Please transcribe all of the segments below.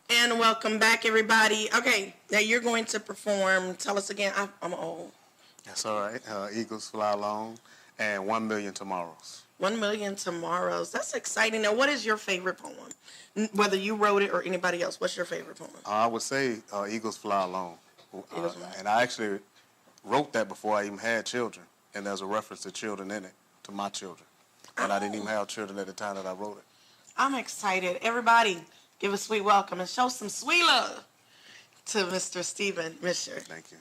And welcome back, everybody. Okay, now you're going to perform. Tell us again. I'm old. That's all right. Eagles Fly Alone and 1 Million Tomorrows. 1 Million Tomorrows. That's exciting. Now, what is your favorite poem? Whether you wrote it or anybody else, what's your favorite poem? I would say Eagles Fly Alone. And I actually wrote that before I even had children. And there's a reference to children in it, to my children. And I didn't even have children at the time that I wrote it. I'm excited. Everybody, give a sweet welcome and show some sweet love to Mr. Steaven Misher. Thank you.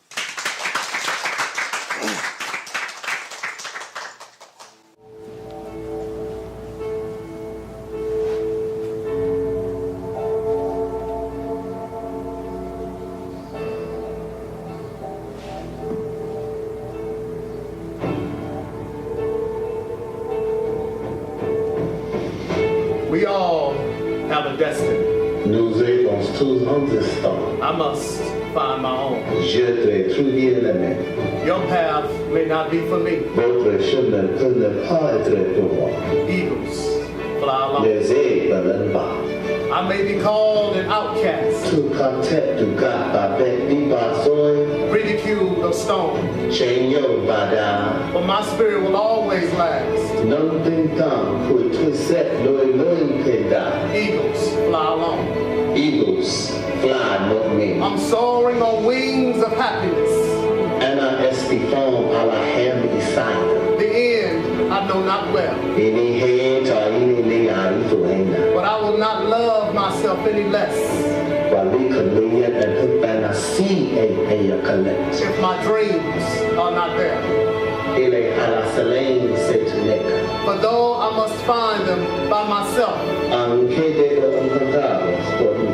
We all have a destiny. Nous avons tous un destin. I must find my own. Je dois trouver le mien. Your path may not be for me. Votre chemin peut ne pas être pour moi. Eagles fly alone. Les aigles ne pas. I may be called an outcast, Tout cantet du gars avec mi basoy. ridiculed or stoned, Chenyo bada. but my spirit will always last. Non pintam pour tout set loi peda. Eagles fly alone. Eagles fly not me. I'm soaring on wings of happiness. Anna estifon à la hem isai. The end I know not well, Ini he ta ini ni ari tu hena. but I will not love myself any less Wali kalian and hupana si a collect. if my dreams are not there. Ele ala selain setunek. For though I must find them by myself, Anche de encontrados por mí.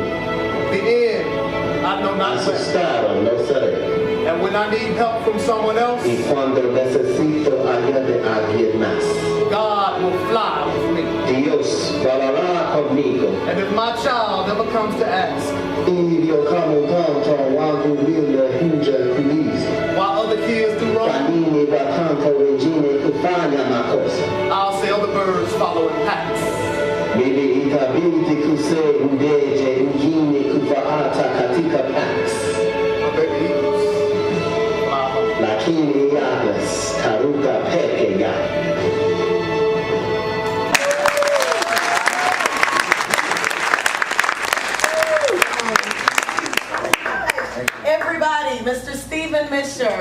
the end I know not well. Asustaron, no seré. And when I need help from someone else, Y cuando necesito ayuda de alguien más, God will fly with me. Dios volará conmigo. And if my child ever comes to ask Y yo como tanto cuando viene hinja feliz. why other kids do wrong, Panini va tanto regine kufanya makosa. I'll say other birds follow in packs. Mimi itabidi kuse ndeje ingine kufaata katika packs. But baby eagles fly alone. Lakini yagas taruka peke yake. Everybody, Mr. Steaven Misher.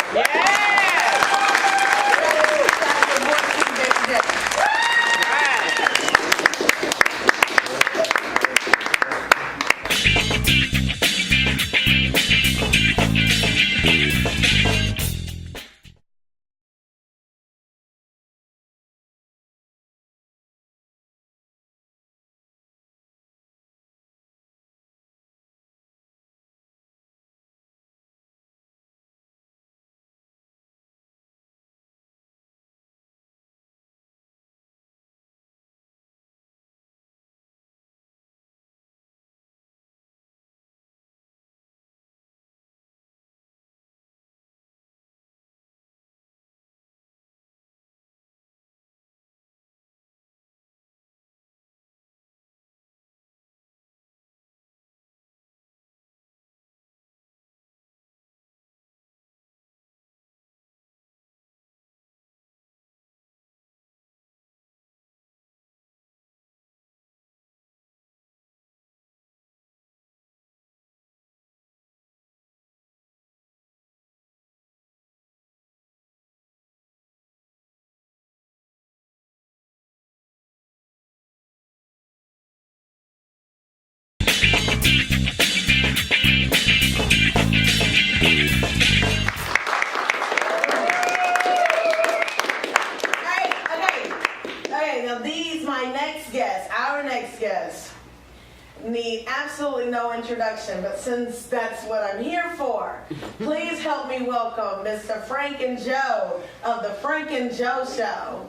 Need absolutely no introduction, but since that's what I'm here for, please help me welcome Mr. Frank and Joe of the Frank and Joe Show.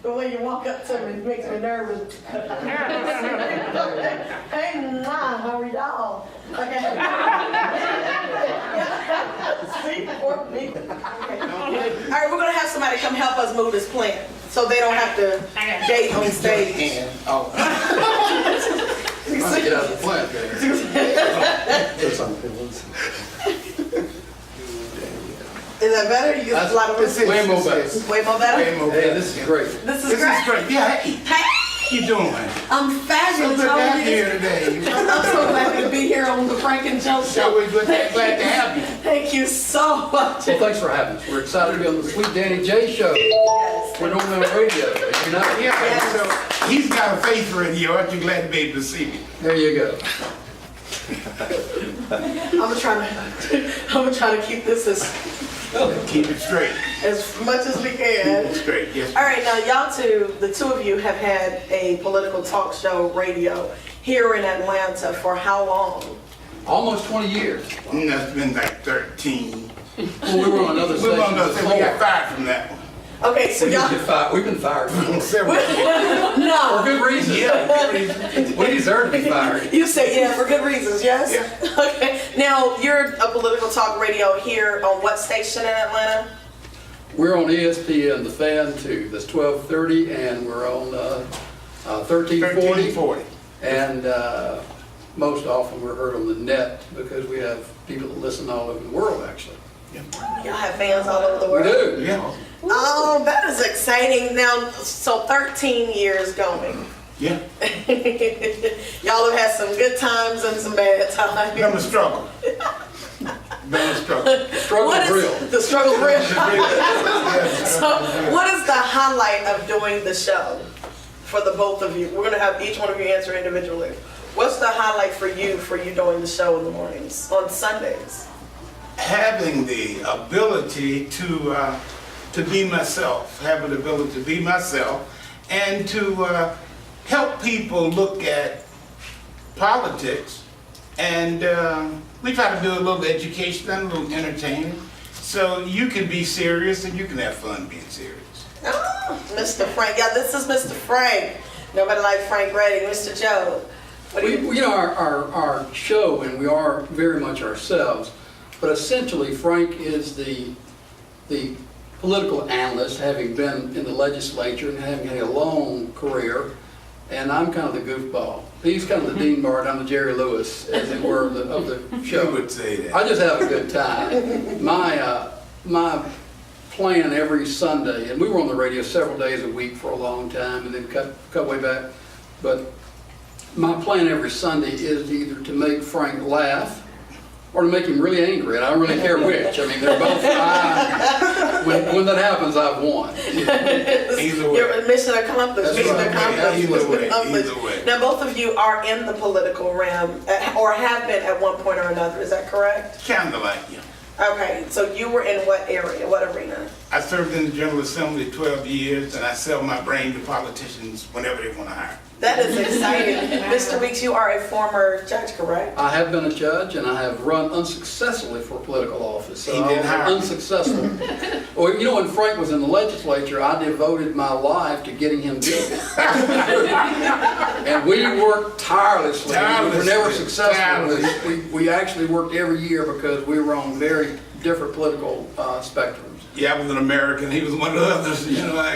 The way you walk up to me makes me nervous. Hey, how are y'all? Okay. for me. Okay. All right, we're gonna have somebody come help us move this plant, so they don't have to date on stage. And, oh. Trying to get out of the plant there. Is that better? You get a lot of This is- Way more this better. is- way more better? Way more Hey, better. this is great. This is This great. is great. Yeah, hey, Hey, how you doing? I'm So fabulous. good to How are have you you? here today. I'm so glad to be here on the Frank and Joe So Show. we're glad to have you. Thank you so much. Well, thanks for having us. We're excited to be on the Sweet Danni J Show. Yes. We're normally on radio. If you're not, Yeah, so he's got a face for radio. Aren't you glad to be able to see me? there you go. I'm gonna try to keep this Keep it straight. as much as we Keep can. it straight, yes. All right, now y'all two, the two of you have had a political talk show radio here in Atlanta for how long? Almost 20 years. That's been like 13. Well, we were on another We station won't know, so we got before. fired from that one. Okay, so y'all, We've been fired. Several. For no, good reason. Yeah, good reason. We deserve to be fired. you say yeah for good reasons, yes? Yeah. Okay, now you're a political talk radio here on what station in Atlanta? We're on ESPN, the Fan too. That's 1230, and we're on 1340. 1340. And most often we're heard on the net because we have people that listen all over the world, actually. Y'all have fans all over the We world. do. Yeah. Oh, that is exciting. Now, so 13 years going. Yeah. Y'all have had some good times and some bad times. Been a struggle. Been a struggle. Struggle What is real. the struggle real? Yes. So, what is the highlight of doing the show for the both of you? We're gonna have each one of you answer individually. What's the highlight for you doing the show in the mornings on Sundays? Having the ability to be myself, having the ability to be myself, and to help people look at politics, and we try to do a little education and a little entertainment, so you can be serious and you can have fun being serious. Oh, Mr. Frank. Yeah, this is Mr. Frank. Nobody like Frank Redding. Mr. Joe. What do you? You know, our show, and we are very much ourselves, but essentially Frank is the political analyst, having been in the legislature and having had a long career, and I'm kind of the goofball. He's kind of the Dean Martin, I'm the Jerry Lewis, as it were, of the show. You would say that. I just have a good time. My plan every Sunday, and we were on the radio several days a week for a long time, and then cut way back, but my plan every Sunday is either to make Frank laugh or to make him really angry, and I don't really care which. I mean, they're both fine. When that happens, I've won. Either way. Your mission accomplished. That's Mission right. accomplished. Either Mission way, accomplished. either way. Now, both of you are in the political realm, or have been at one point or another. Is that correct? Kind of like you. Okay. So you were in what area? What arena? I served in the General Assembly 12 years, and I sell my brain to politicians whenever they want to hire. That is exciting. Mr. Weeks, you are a former judge, correct? I have been a judge, and I have run unsuccessful for political office. So He didn't I hire was me. unsuccessful. Well, you know, when Frank was in the legislature, I devoted my life to getting him beat. And we worked tirelessly. We were never successful. We actually worked every year because we were on very different political spectrums. Yeah, I was an American. He was one of the others. You know, like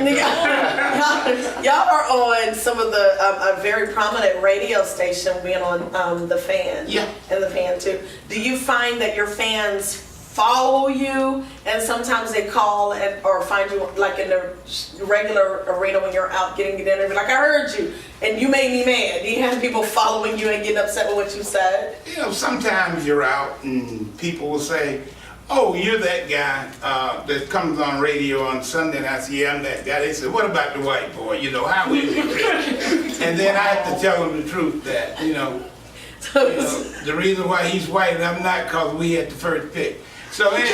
Y'all are on some of the a very prominent radio station, being on the Fan. Yeah. And the Fan too. Do you find that your fans follow you, and sometimes they call or find you like in the regular arena when you're out getting the interview? Like, I heard you, and you made me mad. Do you have people following you and getting upset with what you said? You know, sometimes you're out and people will say, "Oh, you're that guy that comes on radio on Sunday," and I say, "Yeah, I'm that guy." They say, "What about the white boy? You know, how is he?" And then I have to tell them the truth that, you know, the reason why he's white and I'm not, because we had the first pick. So anyway,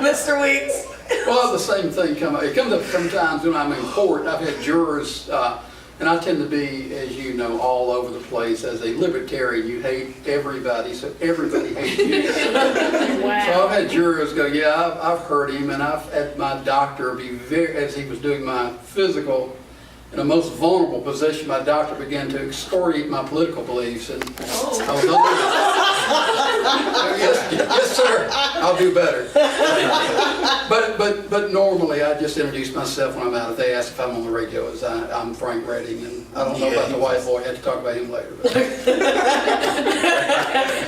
Mr. Weeks. Well, the same thing it comes up sometimes when I'm in court. I've had jurors, and I tend to be, as you know, all over the place. As a libertarian, you hate everybody, so everybody hates you. Wow. So I've had jurors go, "Yeah, I've heard him," and I've had my doctor be as he was doing my physical, in a most vulnerable position, my doctor began to excoriate my political beliefs, and I was Yes, sir, I'll do better. But normally I just introduce myself when I'm out. If they ask if I'm on the radio, I'm Frank Redding, and I don't know about the white boy. I have to talk about him later.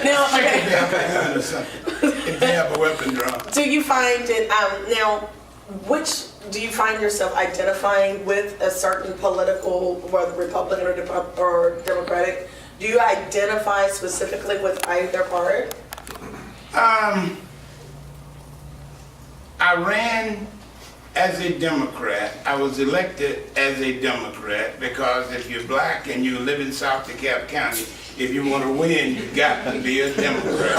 Now, okay. If they have a weapon drawn. Do you find it, now, do you find yourself identifying with a certain political, whether Republican or Democratic? Do you identify specifically with either part? I ran as a Democrat. I was elected as a Democrat because if you're black and you live in South DeKalb County, if you want to win, you got to be a Democrat.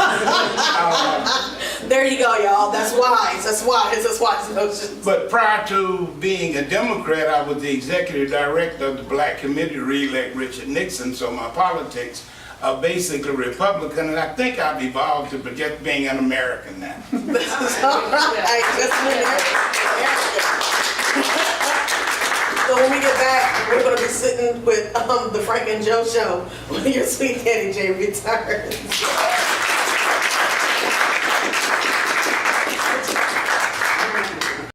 There you go, y'all. That's wise. That's wise. That's wise notions. But prior to being a Democrat, I was the executive director of the Black Committee to re-elect Richard Nixon, so my politics are basically Republican, and I think I've evolved to just being an American now. This is all right. Just a minute. So when we get back, we're going to be sitting with the Frank and Joe Show when your Sweet Danni J returns.